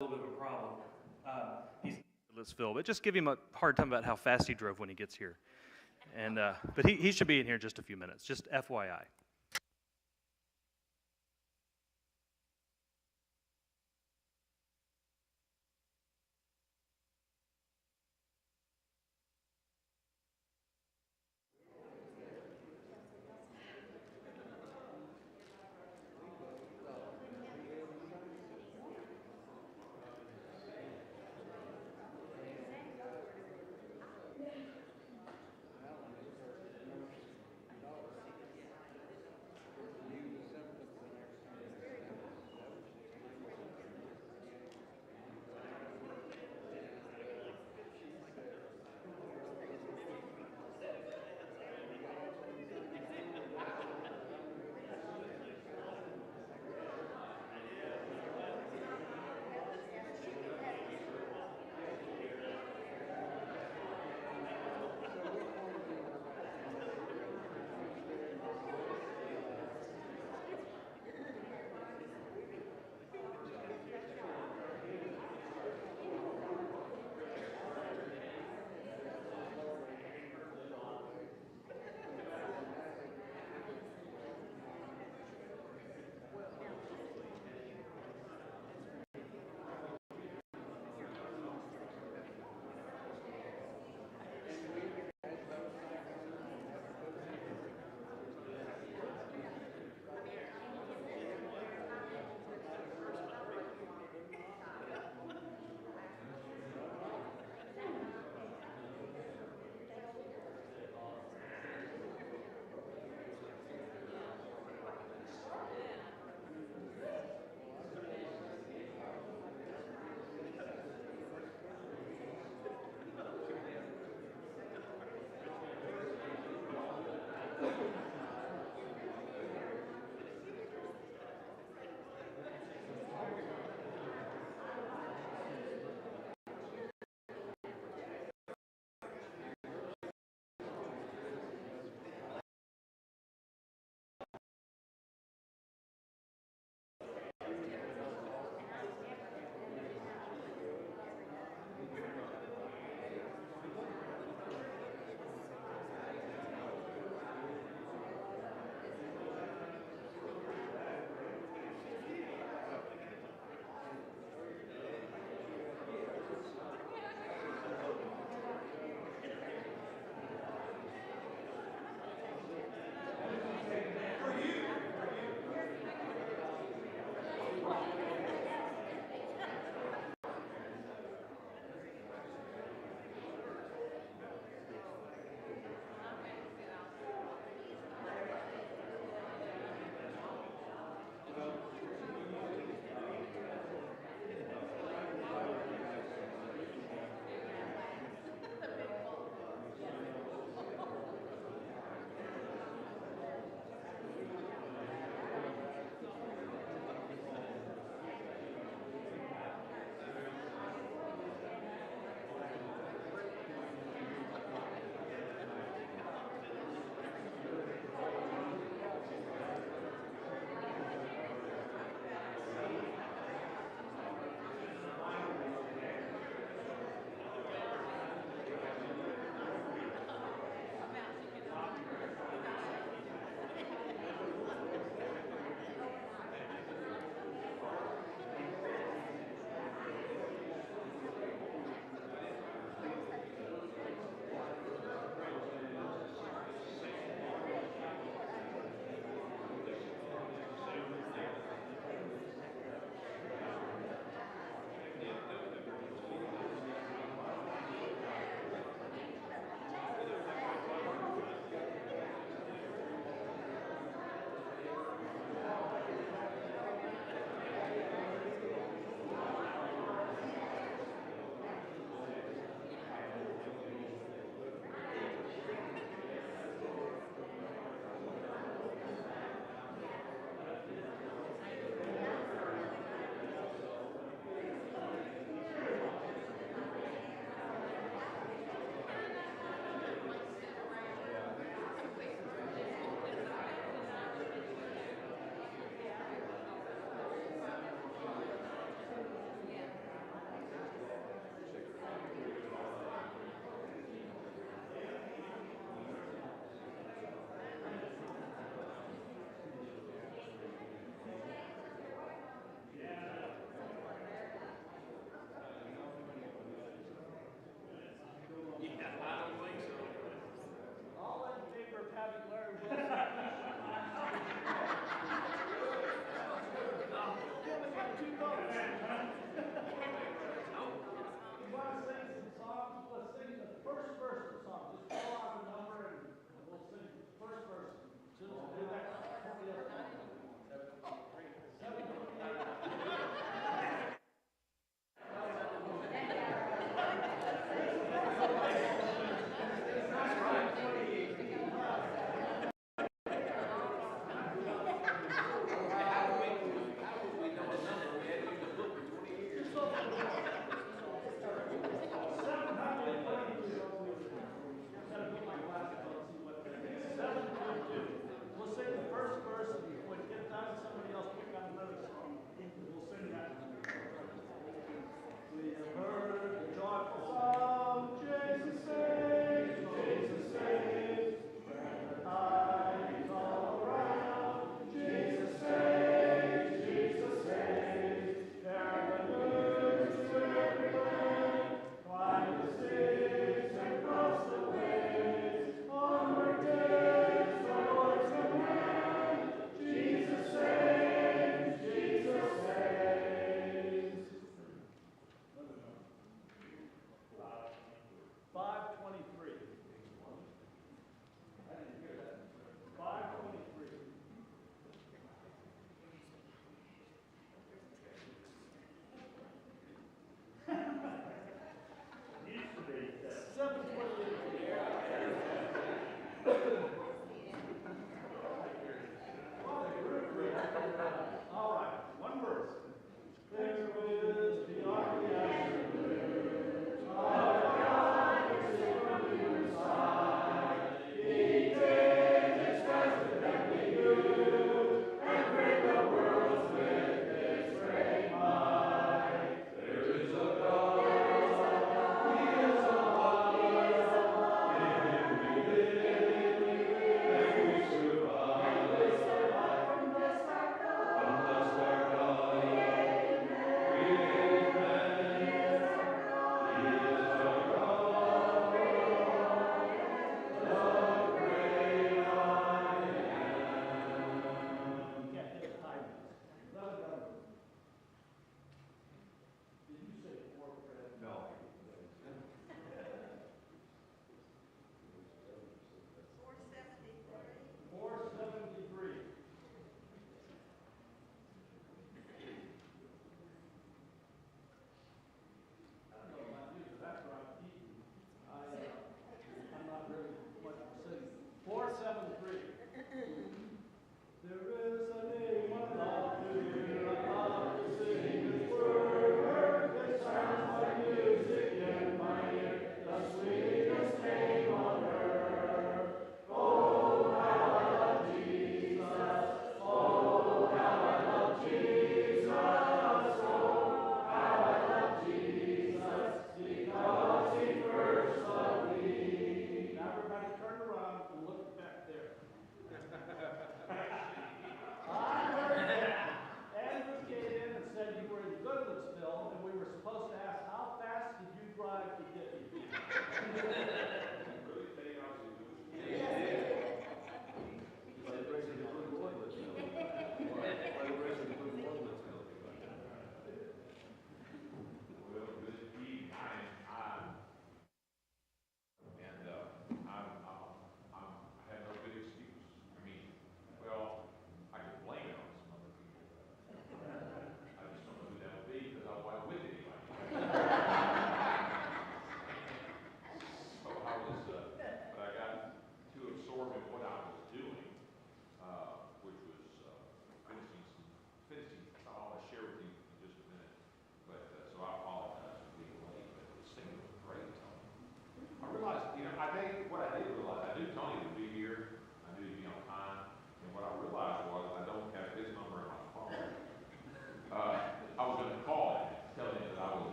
a little bit of a problem. He's let's Phil, but just give him a hard time about how fast he drove when he gets here. And but he should be in here in just a few minutes. Just FYI.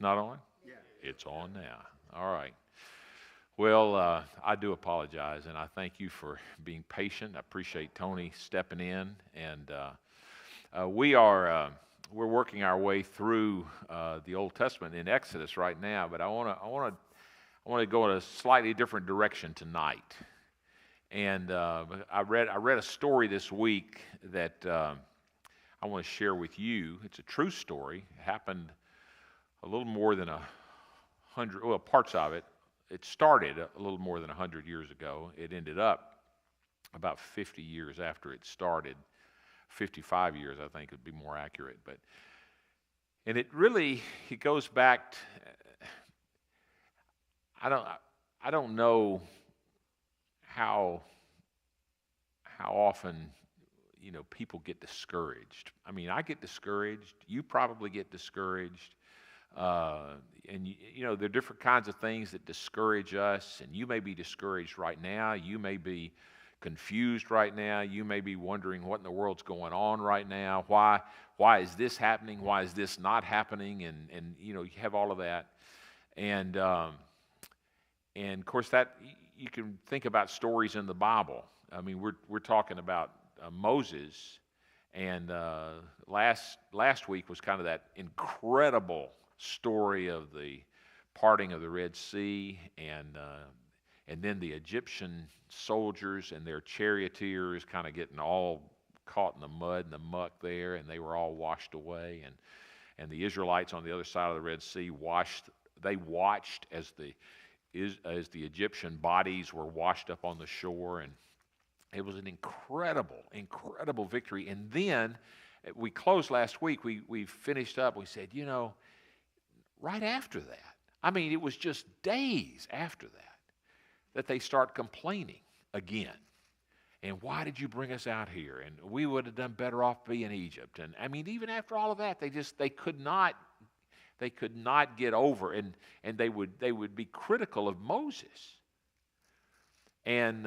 It's not on? Yeah. It's on now. All right. Well, I do apologize, and I thank you for being patient. I appreciate Tony stepping in, and we're working our way through the Old Testament in Exodus right now. But I want to go in a slightly different direction tonight. And I read a story this week that I want to share with you. It's a true story. It happened a little more than 100. Well, parts of it. It started a little more than 100 years ago. It ended up about 50 years after it started. 55 years, I think, would be more accurate. And it goes back. I don't know how often people get discouraged. I mean, I get discouraged. You probably get discouraged. And there are different kinds of things that discourage us, and you may be discouraged right now. You may be confused right now. You may be wondering what in the world's going on right now. Why is this happening? Why is this not happening? And you have all of that. And of course that you can think about stories in the Bible. I mean, we're talking about Moses, and last week was kind of that incredible story of the parting of the Red Sea, and then the Egyptian soldiers and their charioteers kind of getting all caught in the mud and the muck there, and they were all washed away, and the Israelites on the other side of the Red Sea watched as the Egyptian bodies were washed up on the shore, and it was an incredible victory. And then we closed last week. We finished up. We said, right after that, I mean, it was just days after that they start complaining again. And why did you bring us out here? And we would have done better off being in Egypt. And I mean, even after all of that, they could not get over, and they would be critical of Moses. And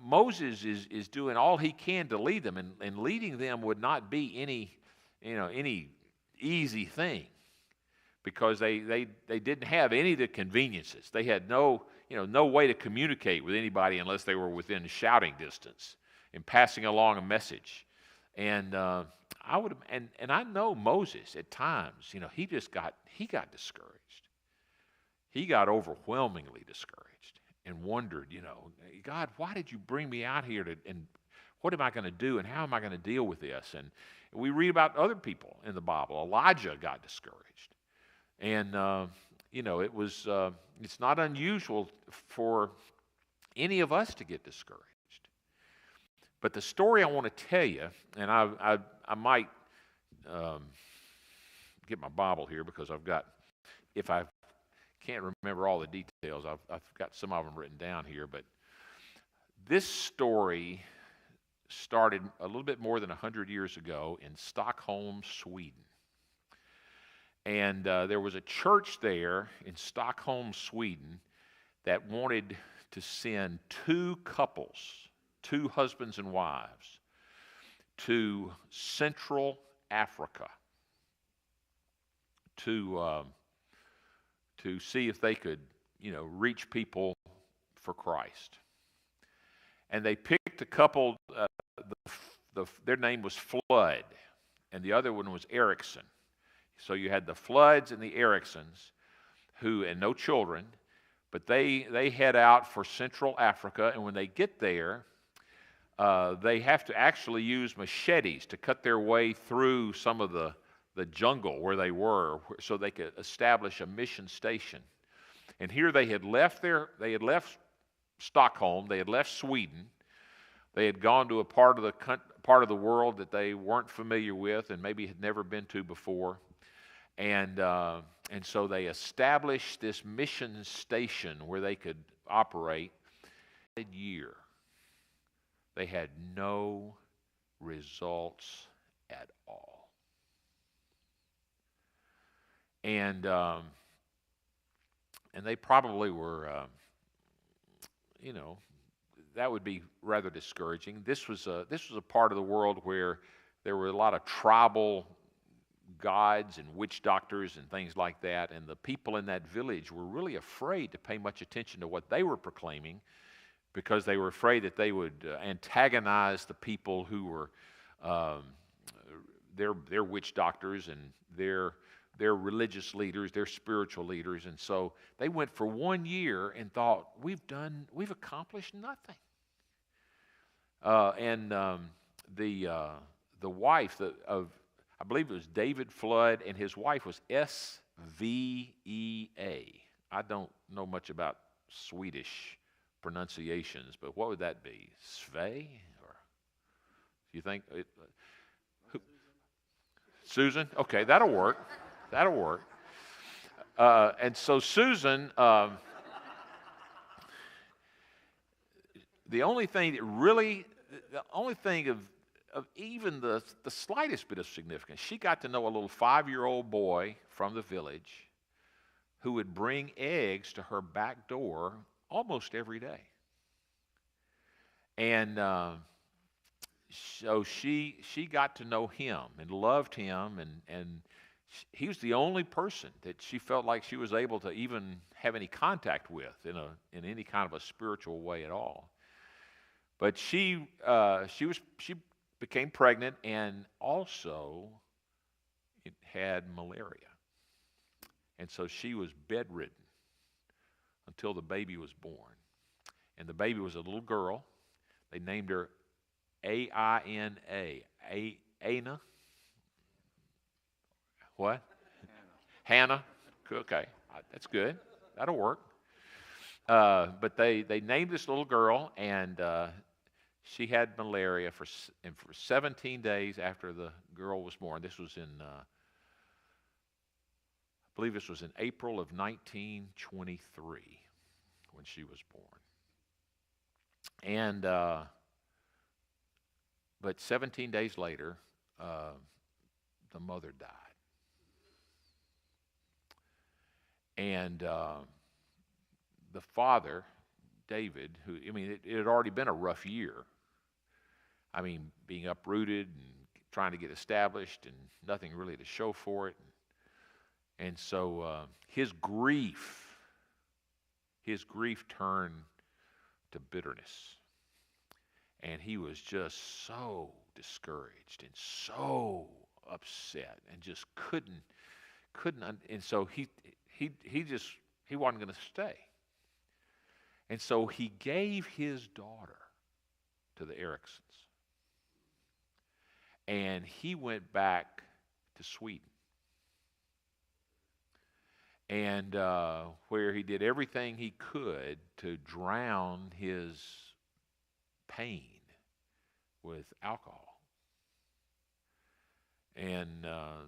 Moses is doing all he can to lead them, and leading them would not be any easy thing, because they didn't have any of the conveniences. They had no way to communicate with anybody unless they were within shouting distance and passing along a message. And I know Moses at times, he got discouraged. He got overwhelmingly discouraged and wondered, God, why did you bring me out here and what am I going to do, and how am I going to deal with this? And we read about other people in the Bible. Elijah got discouraged. And it's not unusual for any of us to get discouraged. But the story I want to tell you, and I might get my Bible here, because if I can't remember all the details, I've got some of them written down here. But this story started a little bit more than 100 years ago in Stockholm, Sweden. And there was a church there in Stockholm, Sweden, that wanted to send two couples, two husbands and wives, to Central Africa to see if they could, reach people for Christ. And they picked a couple. Their name was Flood, and the other one was Erickson. So you had the Floods and the Ericksons, and no children, but they head out for Central Africa, and when they get there, they have to actually use machetes to cut their way through some of the jungle where they were, so they could establish a mission station. And here they had left Stockholm, they had left Sweden, they had gone to a part of the world that they weren't familiar with and maybe had never been to before. And so they established this mission station where they could operate. A year, they had no results at all. And they probably were, that would be rather discouraging. This was a part of the world where there were a lot of tribal gods and witch doctors and things like that. And the people in that village were really afraid to pay much attention to what they were proclaiming, because they were afraid that they would antagonize the people who were um, their witch doctors and their religious leaders, their spiritual leaders. And so they went for 1 year and thought, we've accomplished nothing. The wife of, I believe it was David Flood, and his wife was Svea. I don't know much about Swedish pronunciations, but what would that be? Sve? Or you think it, Susan? Okay, that'll work. That'll work. And so Susan, the only thing of even the slightest bit of significance, she got to know a little 5-year-old boy from the village who would bring eggs to her back door almost every day. And so she got to know him and loved him, and he was the only person that she felt like she was able to even have any contact with in any kind of a spiritual way at all. But she became pregnant, and also had malaria. And so she was bedridden until the baby was born. And the baby was a little girl. They named her Aina. Aina? What? Hannah. Okay, that's good. That'll work. But they named this little girl, and she had malaria for 17 days after the girl was born. This was in, I believe this was in April of 1923 when she was born. And, but 17 days later, the mother died. And the father, David, who, I mean, it had already been a rough year. I mean, being uprooted and trying to get established and nothing really to show for it. And so his grief turned to bitterness. And he was just so discouraged and so upset and just couldn't, and so he wasn't going to stay. And so he gave his daughter to the Ericsons. And he went back to Sweden. And where he did everything he could to drown his pain with alcohol. And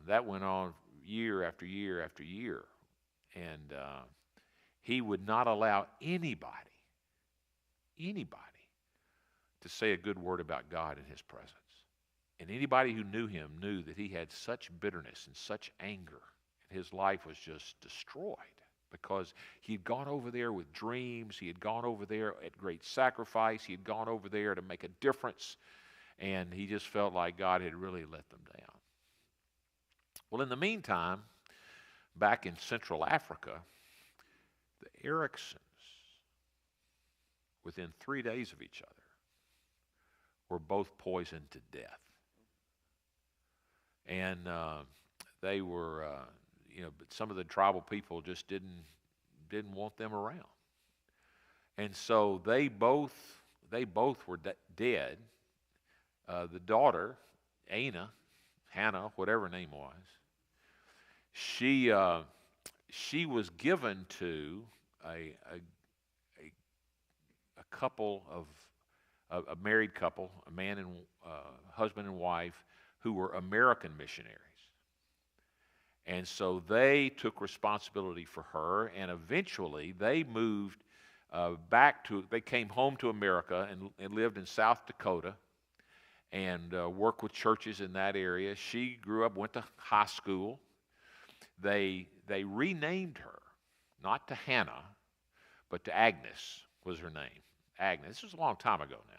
that went on year after year after year. And he would not allow anybody to say a good word about God in his presence. And anybody who knew him knew that he had such bitterness and such anger, and his life was just destroyed because he had gone over there with dreams. He had gone over there at great sacrifice. He had gone over there to make a difference, and he just felt like God had really let them down. Well, in the meantime, back in Central Africa, the Ericsons, within 3 days of each other, were both poisoned to death. And they were, but some of the tribal people just didn't want them around. And so they both were dead. The daughter, Hannah, whatever her name was, she was given to a couple of a married couple, a man and husband and wife, who were American missionaries. And so they took responsibility for her, and eventually they moved they came home to America and lived in South Dakota and worked with churches in that area. She grew up, went to high school. They renamed her, not to Hannah, but to Agnes was her name. Agnes. This was a long time ago now.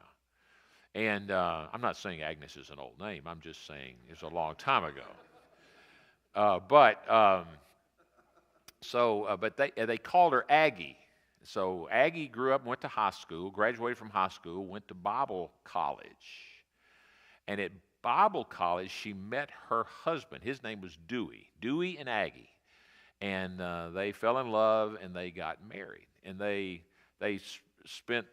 And I'm not saying Agnes is an old name. I'm just saying it's a long time ago. But they called her Aggie. So Aggie grew up, went to high school, graduated from high school, went to Bible college, and at Bible college she met her husband. His name was Dewey. Dewey and Aggie, and they fell in love and they got married. And they spent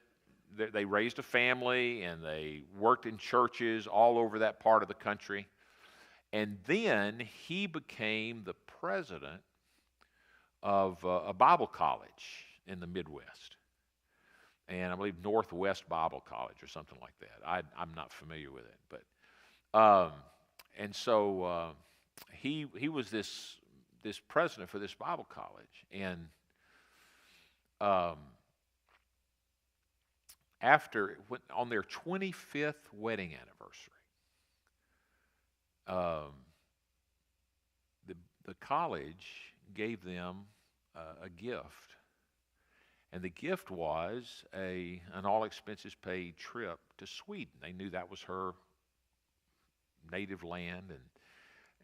they raised a family and they worked in churches all over that part of the country. And then he became the president of a Bible college in the Midwest. And I believe Northwest Bible College or something like that. I'm not familiar with it. And so he was this president for this Bible college. And on their 25th wedding anniversary, the college gave them a gift, and the gift was an all expenses paid trip to Sweden. They knew that was her native land,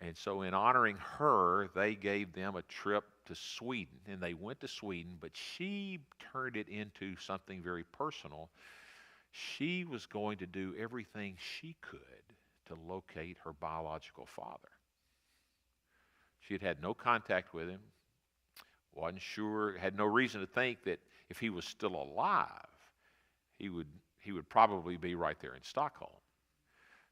and so in honoring her, they gave them a trip to Sweden, and they went to Sweden, but she turned it into something very personal. She was going to do everything she could to locate her biological father. She had had no contact with him, wasn't sure, had no reason to think that if he was still alive, he would probably be right there in Stockholm.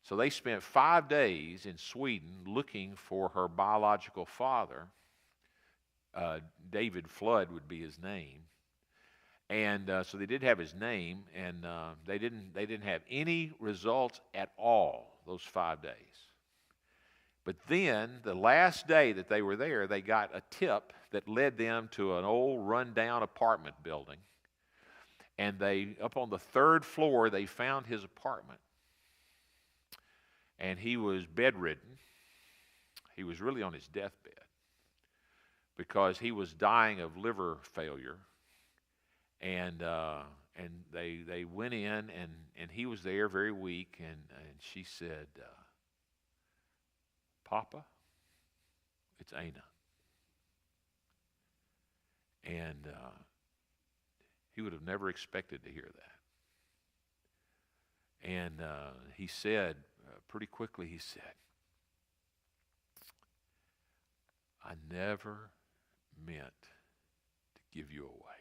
So they spent 5 days in Sweden looking for her biological father. David Flood would be his name. And so they did have his name, and they didn't have any results at all those 5 days. But then the last day that they were there, they got a tip that led them to an old rundown apartment building. And up on the 3rd floor, they found his apartment. And he was bedridden. He was really on his deathbed because he was dying of liver failure. And they went in, and he was there very weak, and she said, "Papa, it's Ana." And he would have never expected to hear that. And he said, pretty quickly, he said, "I never meant to give you away."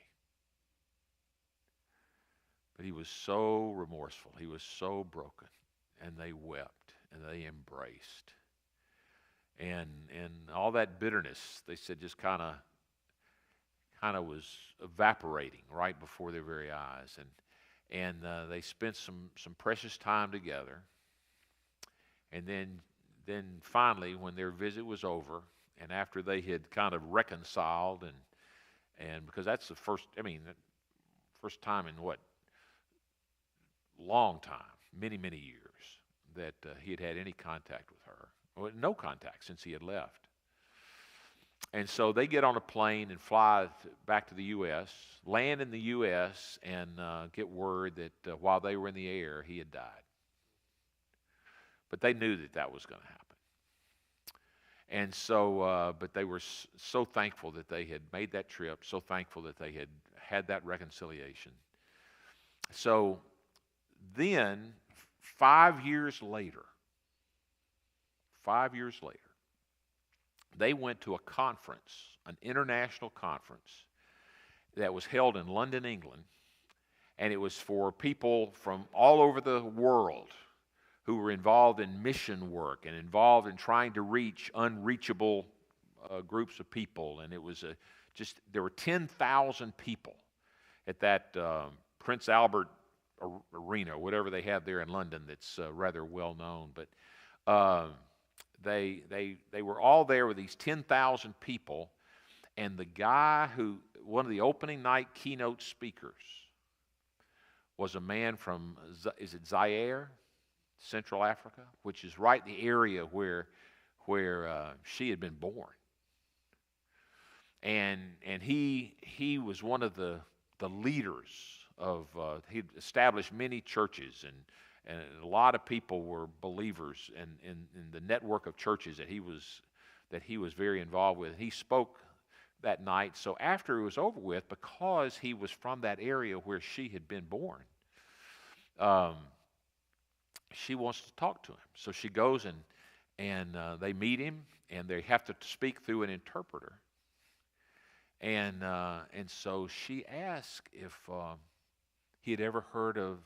But he was so remorseful. He was so broken. And they wept and they embraced. And all that bitterness, they said, just kind of was evaporating right before their very eyes. And they spent some precious time together. And then finally, when their visit was over, and after they had kind of reconciled, and because that's the first time in what? Long time, many, many years, that he had had any contact with her. Well, no contact since he had left. And so they get on a plane and fly back to the U.S., land in the U.S., and get word that while they were in the air, he had died. But they knew that was going to happen. And so, but they were so thankful that they had made that trip, so thankful that they had that reconciliation. So then, 5 years later, they went to a conference, an international conference that was held in London, England, and it was for people from all over the world who were involved in mission work and involved in trying to reach unreachable groups of people. And it was there were 10,000 people at that Prince Albert Arena, whatever they have there in London that's rather well known. But they were all there with these 10,000 people, and the guy one of the opening night keynote speakers was a man from, is it Zaire, Central Africa, which is right in the area where she had been born. And he was one of the leaders of, he'd established many churches, and a lot of people were believers in the network of churches that he was that he was very involved with. He spoke that night. So after it was over with, because he was from that area where she had been born, she wants to talk to him. So she goes and they meet him, and they have to speak through an interpreter. And so she asked if he had ever heard of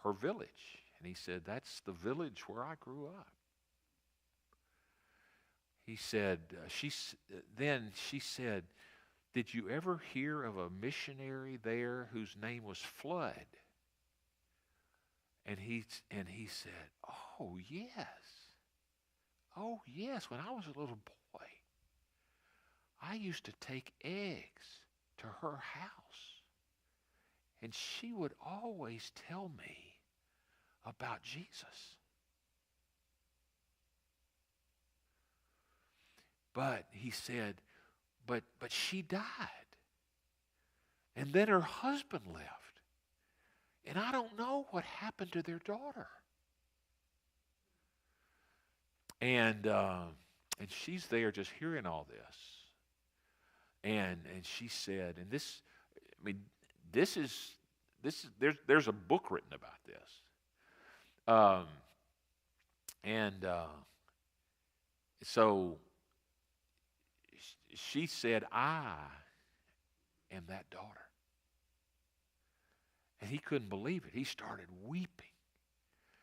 her village, and he said, "That's the village where I grew up." He said, then she said, "Did you ever hear of a missionary there whose name was Flood?" And he said, "Oh, yes. Oh, yes. When I was a little boy, I used to take eggs to her house, and she would always tell me about Jesus." But he said, but she died. And then her husband left. And I don't know what happened to their daughter. And she's there just hearing all this. And she said, and this, I mean, this is there's a book written about this. So she said, "I am that daughter." And he couldn't believe it. He started weeping.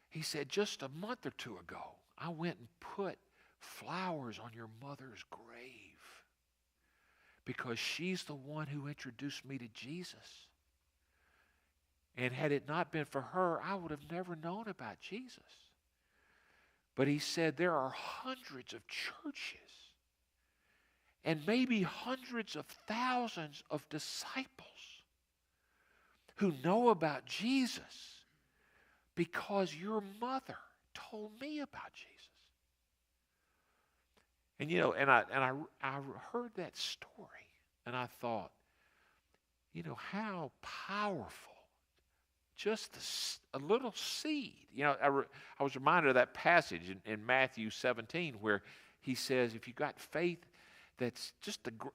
He said, "Just a month or two ago, I went and put flowers on your mother's grave because she's the one who introduced me to Jesus. And had it not been for her, I would have never known about Jesus." But he said there are hundreds of churches and maybe hundreds of thousands of disciples who know about Jesus because your mother told me about Jesus. And I heard that story, and I thought, how powerful just a little seed. I was reminded of that passage in Matthew 17 where he says, if you've got faith that's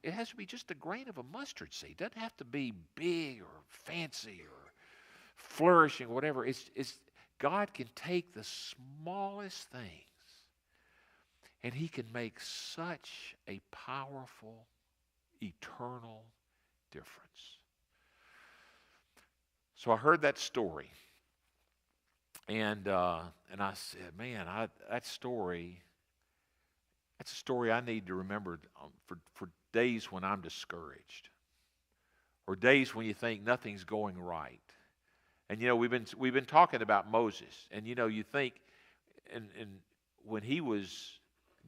it has to be just a grain of a mustard seed. It doesn't have to be big or fancy or flourishing or whatever. It's God can take the smallest things and he can make such a powerful, eternal difference. So I heard that story, and I said, man, that's a story I need to remember for days when I'm discouraged, or days when you think nothing's going right. And we've been talking about Moses, and you think, and when he was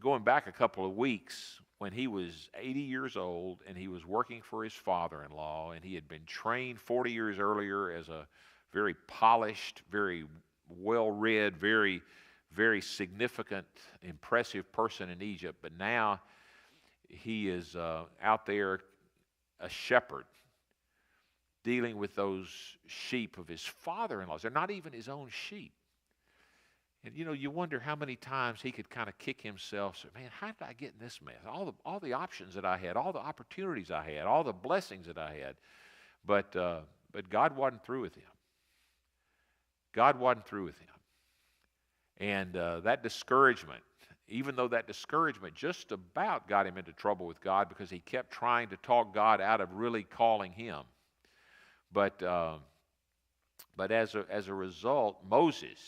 going back a couple of weeks, when he was 80 years old and he was working for his father-in-law, and he had been trained 40 years earlier as a very polished, very well-read, very, very significant, impressive person in Egypt. But now he is out there, a shepherd, dealing with those sheep of his father-in-law's. They're not even his own sheep. And you wonder how many times he could kind of kick himself, say, man, how did I get in this mess? All the options that I had, all the opportunities I had, all the blessings that I had. But God wasn't through with him. God wasn't through with him. And that discouragement, even though that discouragement just about got him into trouble with God because he kept trying to talk God out of really calling him. But as a result, Moses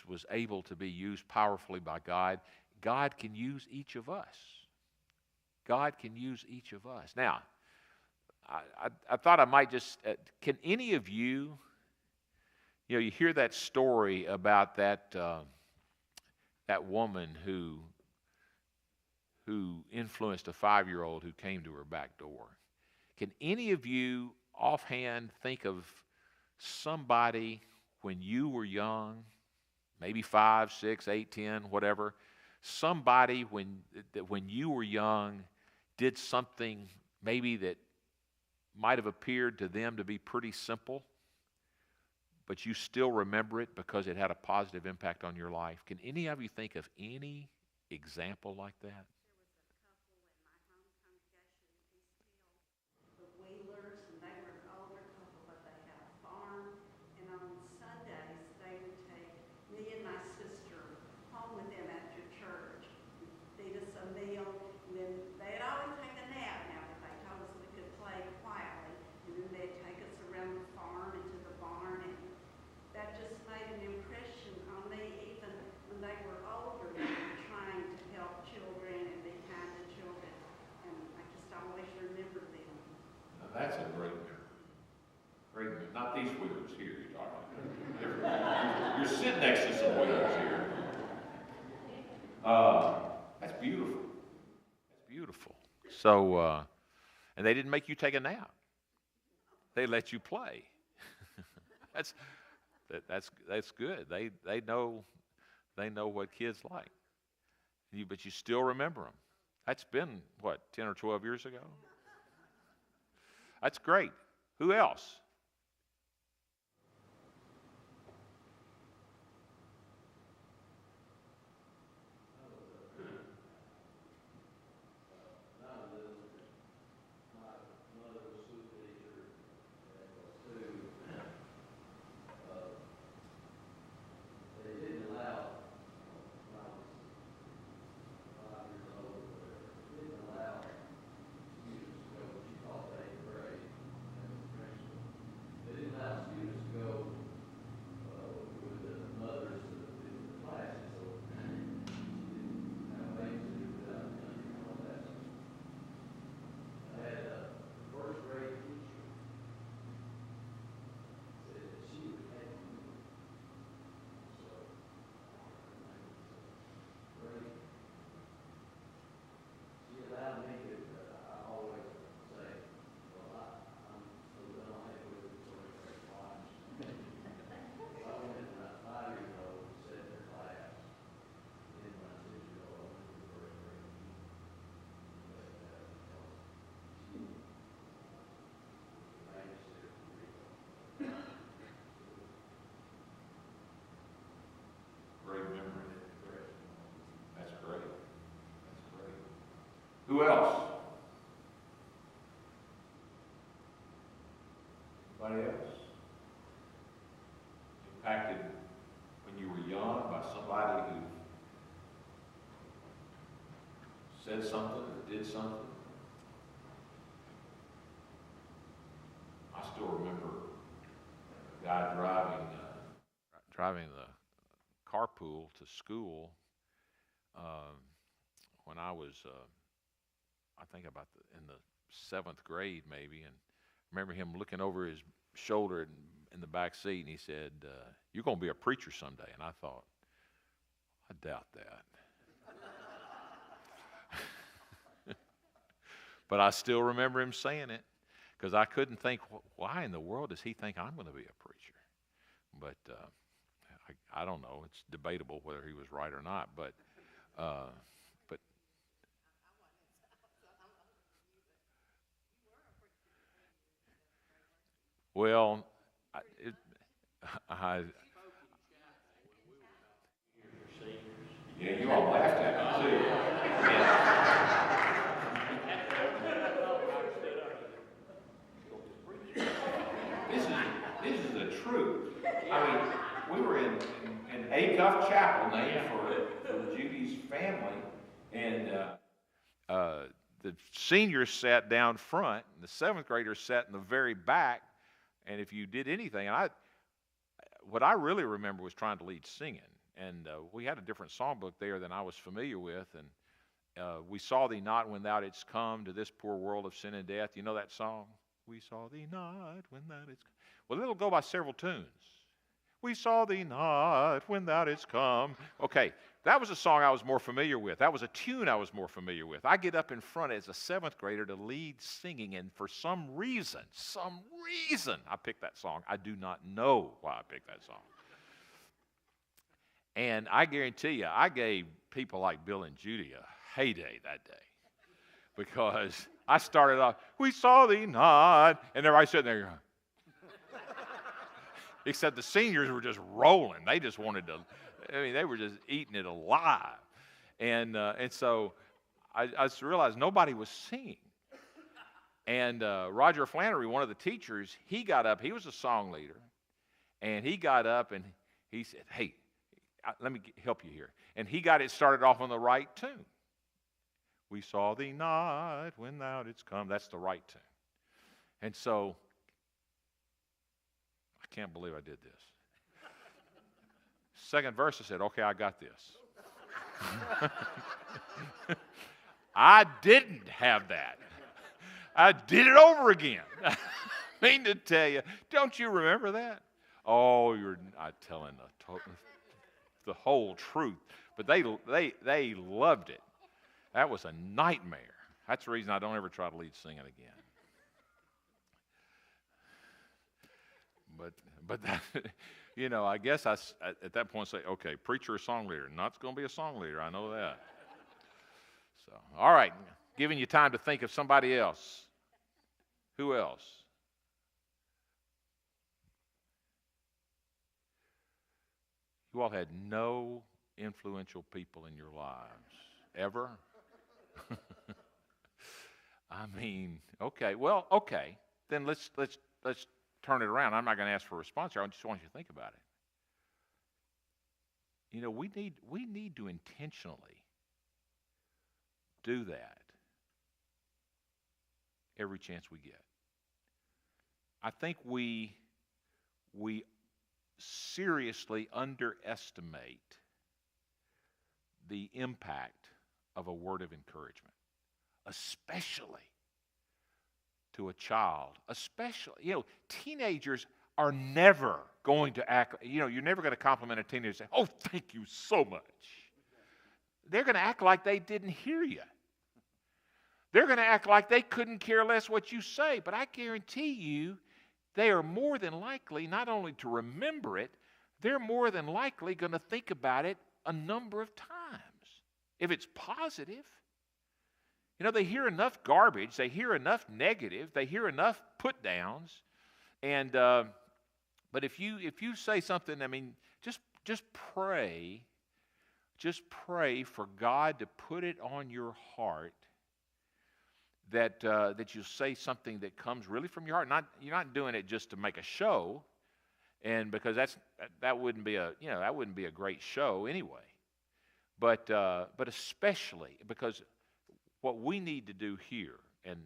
was able to be used powerfully by God. God can use each of us. God can use each of us. Now, I thought I might just, can any of you, you hear that story about that woman who influenced a 5-year-old who came to her back door. Can any of you offhand think of somebody when you were young, maybe 5, 6, 8, 10, whatever, somebody when you were young did something maybe that might have appeared to them to be pretty simple, but you still remember it because it had a positive impact on your life? Can any of you think of any example like that? The Wheelers, and they were an older couple, but they had a farm. And on Sundays, they would take me and my sister home with them after church, feed us a meal, and then they'd always take a nap now, but they told us we could play quietly. And then they'd take us around the farm and to the barn, and that just made an impression on me. Even when they were older, they were trying to help children and be kind to children, and I just always remember them. Now, that's a great memory. Great memory. Not these wheelers here you're talking about. You're sitting next to some wheelers here. That's beautiful. That's beautiful. So, and they didn't make you take a nap. They let you play. that's good. They know what kids like. But you still remember them. That's been what, 10 or 12 years ago? That's great. Who else? Great memory. That's great. That's great. Who else? Anybody else? Impacted when you were young by somebody who said something or did something? I still remember a guy driving the carpool to school when I was, I think in the 7th grade maybe, and I remember him looking over his shoulder in the back seat, and he said, "You're going to be a preacher someday." And I thought, I doubt that. But I still remember him saying it, because I couldn't think, why in the world does he think I'm going to be a preacher? But I don't know. It's debatable whether he was right or not. But well, yeah, you all laughed at me too. This is the truth. I mean, we were in Acuff Chapel, named for Judy's family, and the seniors sat down front, and the 7th graders sat in the very back. And if you did anything, what I really remember was trying to lead singing, and we had a different songbook there than I was familiar with, and we saw thee not when thou didst come to this poor world of sin and death. You know that song? We saw thee not when thou didst come. Well, it'll go by several tunes. We saw thee not when thou didst come. Okay, that was a song I was more familiar with. That was a tune I was more familiar with. I get up in front as a 7th grader to lead singing, and for some reason, I picked that song. I do not know why I picked that song. And I guarantee you, I gave people like Bill and Judy a heyday that day, because I started off, we saw thee not, and everybody sitting there going, except the seniors were just rolling. They just wanted to, I mean, they were just eating it alive. And so I just realized nobody was singing. And Roger Flannery, one of the teachers, he got up. He was a song leader. And he got up and he said, hey, let me help you here. And he got it started off on the right tune. We saw thee not when thou didst come. That's the right tune. And so, I can't believe I did this. Second verse, I said, okay, I got this. I didn't have that. I did it over again. I mean to tell you, don't you remember that? Oh, you're not telling the whole truth. But they loved it. That was a nightmare. That's the reason I don't ever try to lead singing again. But that, you know, I guess at that point say, okay, preacher or song leader. Not going to be a song leader. I know that. So, all right, giving you time to think of somebody else. Who else? You all had no influential people in your lives ever? I mean, okay. Well, okay. Then let's turn it around. I'm not going to ask for a response here. I just want you to think about it. You know, we need to intentionally do that every chance we get. I think we seriously underestimate the impact of a word of encouragement, especially to a child. Especially, you know, teenagers are never going to act, you know, you're never going to compliment a teenager and say, oh, thank you so much. They're going to act like they didn't hear you. They're going to act like they couldn't care less what you say. But I guarantee you, they are more than likely not only to remember it, they're more than likely going to think about it a number of times. If it's positive, you know, they hear enough garbage, they hear enough negative, they hear enough put downs, and but if you say something, I mean, just pray for God to put it on your heart that you'll say something that comes really from your heart. You're not doing it just to make a show, and because that wouldn't be a great show anyway. But especially because what we need to do here, and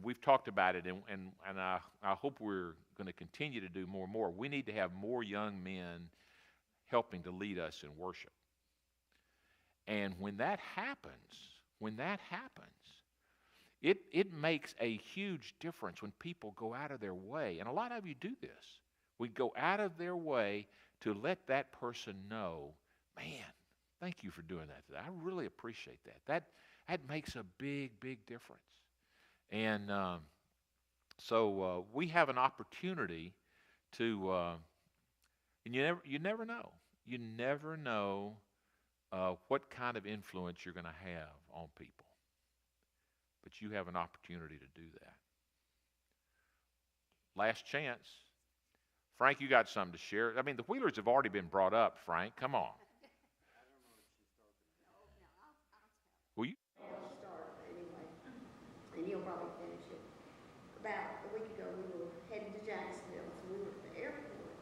we've talked about it, and I hope we're going to continue to do more and more. We need to have more young men helping to lead us in worship. And when that happens, it makes a huge difference when people go out of their way. And a lot of you do this. We go out of their way to let that person know, man, thank you for doing that today. I really appreciate that. That makes a big, big difference. And so we have an opportunity to, and you never know. You never know what kind of influence you're going to have on people. But you have an opportunity to do that. Last chance. Frank, you got something to share. I mean, the Wheelers have already been brought up, Frank. Come on. Will you? I'll start anyway, and you'll probably finish it. About a week ago, we were heading to Jacksonville, so we were at the airport,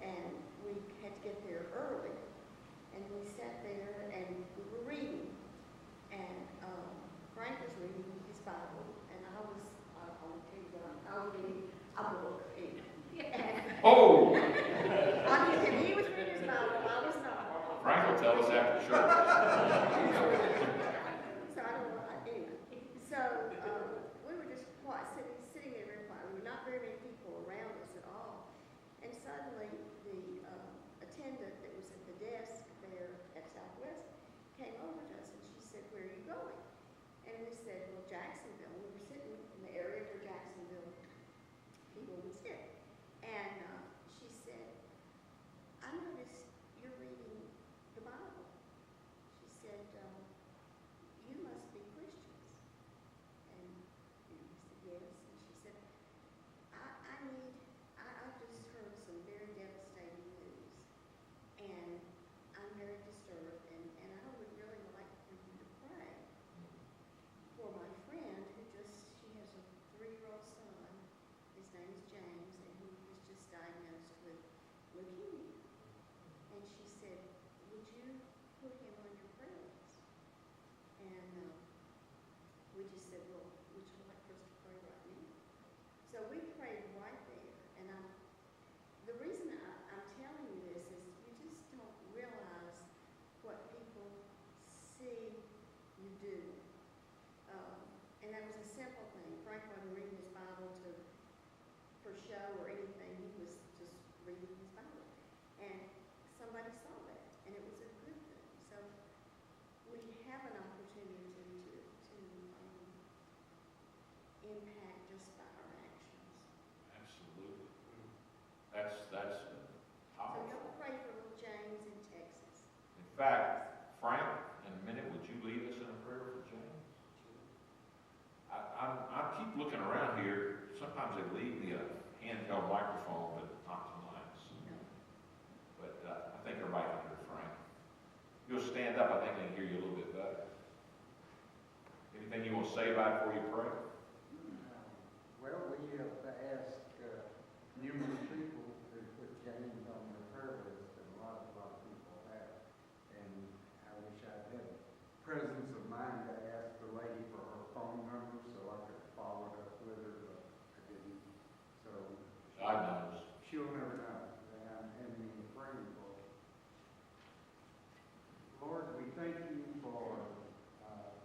and we had to get there early. And we sat there, and we were reading, and Frank was reading his Bible, and I'll tell you what, I was reading a book. Oh! And he was reading his Bible, I was not. Frank will tell us after church. So I don't know, anyway. So we were just sitting there very quiet. There were not very many people around us at all. And suddenly the attendant that was at the desk there at Southwest came over to us and she said, where are you going? And we said, well, Jacksonville. We were sitting in the area where Jacksonville people would sit. And she said, I noticed you're reading the Bible. She said, you must be Christians. And we said, yes. And she said, I've just heard some very devastating news. And I'm very disturbed. And I would really we just said, well, would you like for us to pray right now? So we prayed right there, and the reason I'm telling you this is you just don't realize what people see you do. And that was a simple thing. Frank wasn't reading his Bible for show or anything. He was just reading his Bible. And somebody saw that, and it was a good thing. So we have an opportunity to impact just by our actions. Absolutely. That's So powerful. y'all pray for little James in Texas. In fact, Frank, in a minute, would you lead us in a prayer for James? I keep looking around here. Sometimes they leave me a handheld microphone, but not tonight. So. But I think everybody can hear Frank. You'll stand up, I think they can hear you a little bit better. Anything you want to say about it before you pray? Well, we have asked numerous people to put James on their prayer list, and a lot of people have. And I wish I'd had presence of mind to ask the lady for her phone number so I could follow it up with her, but I didn't. So God knows. she'll never know that I'm having you praying for her. Lord, we thank you for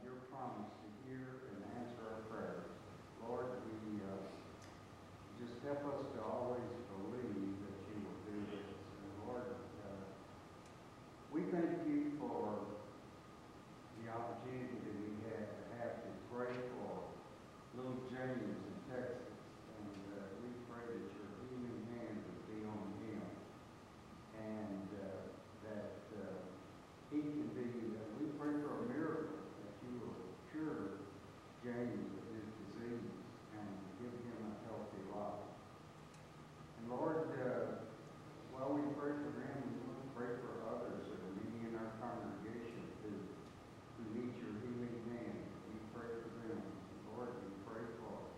your promise to hear and answer our prayers. Lord, we just help us to always believe that you will do this. And Lord, we thank you for the opportunity that we have to pray for little James in Texas. And we pray that your healing hand would be on him. And that he can be, we pray for a miracle that you will cure James of his disease and give him a healthy life. And Lord, while we pray for him, we want to pray for others that are many in our congregation who need your healing hand. We pray for them. Lord, we pray for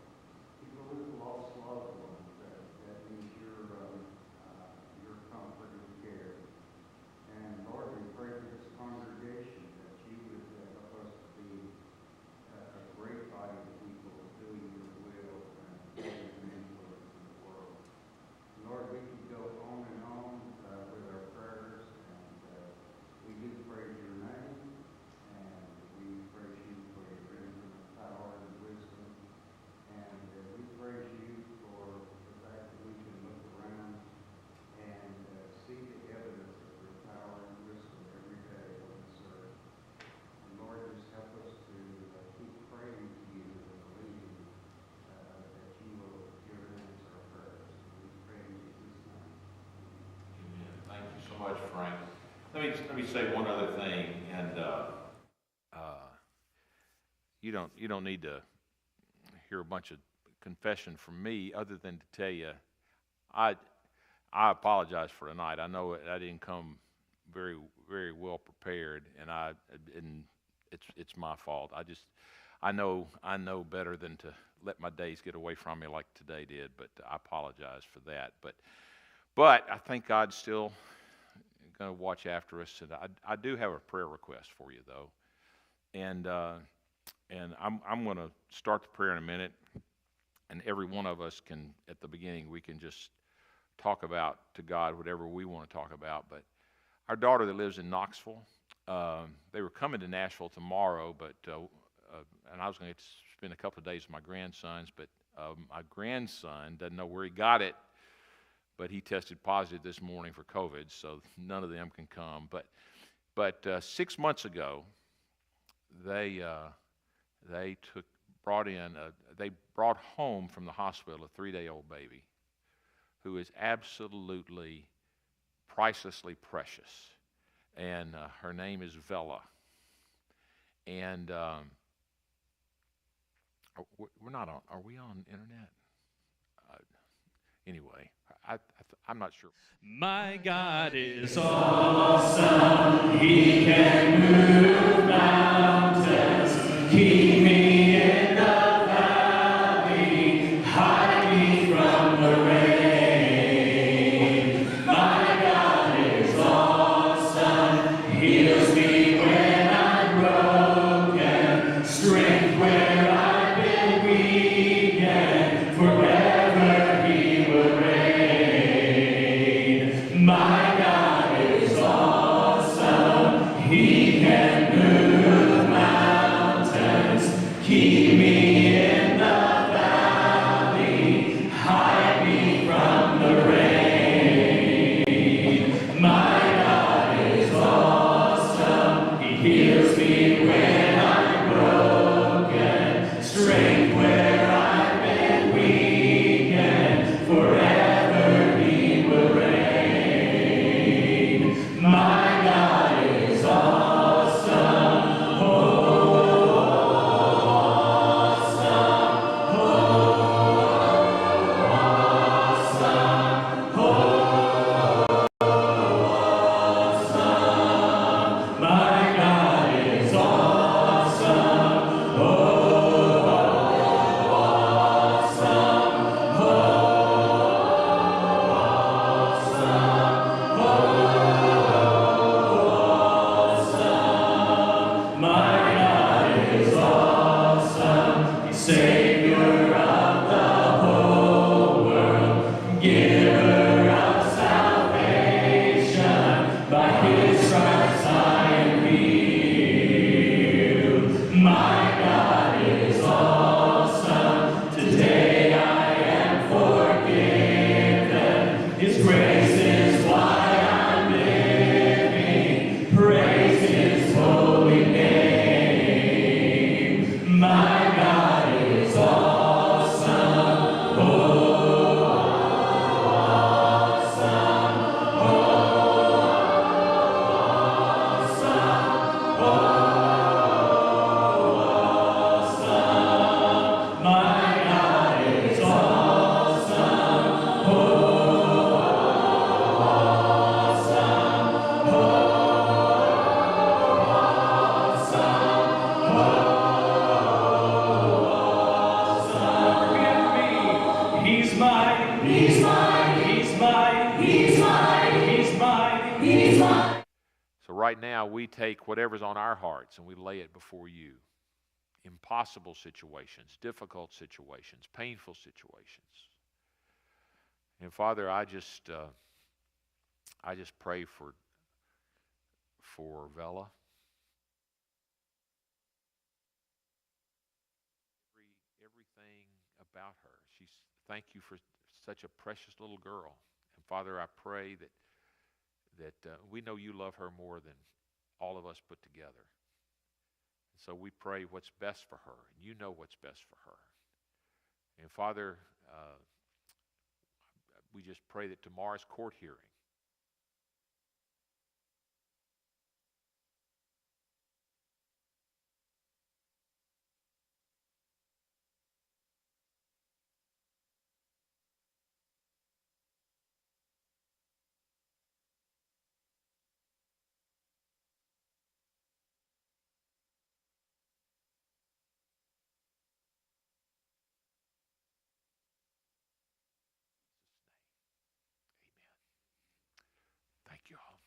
people who've lost loved ones. That means your comfort and care. And Lord, we pray for this congregation that you would help us to be a great body of people doing your will and making an influence in the world. And Lord, we can go on and on with our prayers, and we do praise your name, and we praise you for your infinite power and wisdom, and we praise you for the fact that we can look around and see the evidence of your power and wisdom every day on this earth. And Lord, just help us to keep praying to you and believing that you will hear and answer our prayers. And we pray in Jesus' name. Amen. Thank you so much, Frank. Let me say one other thing, and you don't need to hear a bunch of confession from me, other than to tell you, I apologize for tonight. I know I didn't come very well prepared, and it's my fault. I know better than to let my days get away from me like today did, but I apologize for that. But I think God's still going to watch after us, and I do have a prayer request for you though, and I'm going to start the prayer in a minute, and every one of us can, at the beginning, we can just talk about to God whatever we want to talk about. But our daughter that lives in Knoxville, they were coming to Nashville tomorrow, but and I was going to spend a couple of days with my grandsons, but my grandson doesn't know where he got it, but he tested positive this morning for COVID, so none of them can come. But 6 months ago, they brought home from the hospital a 3-day-old baby who is absolutely pricelessly precious, and her name is Vella. And we're not on. Are we on internet? Anyway, I'm not sure. My God is awesome. He can move mountains. Keep me in the valley. Hide me from the rain. My God is awesome. Heals me when I'm broken. Strength where His grace is why I'm living. Praise His holy name. My God is awesome. Oh, awesome. Oh, awesome. Oh, awesome. My God is awesome. Oh, He's mine, He's mine, He's mine, He's mine, He's mine, He's mine. So right now, we take whatever's on our hearts and we lay it before you. Impossible situations, difficult situations, painful situations. And Father, I just pray for Vela. Everything about her. Thank you for such a precious little girl. And Father, I pray that we know you love her more than all of us put together. So we pray what's best for her, and you know what's best for her. And Father, we just pray that tomorrow's court hearing, in Jesus' name, amen. Thank you all.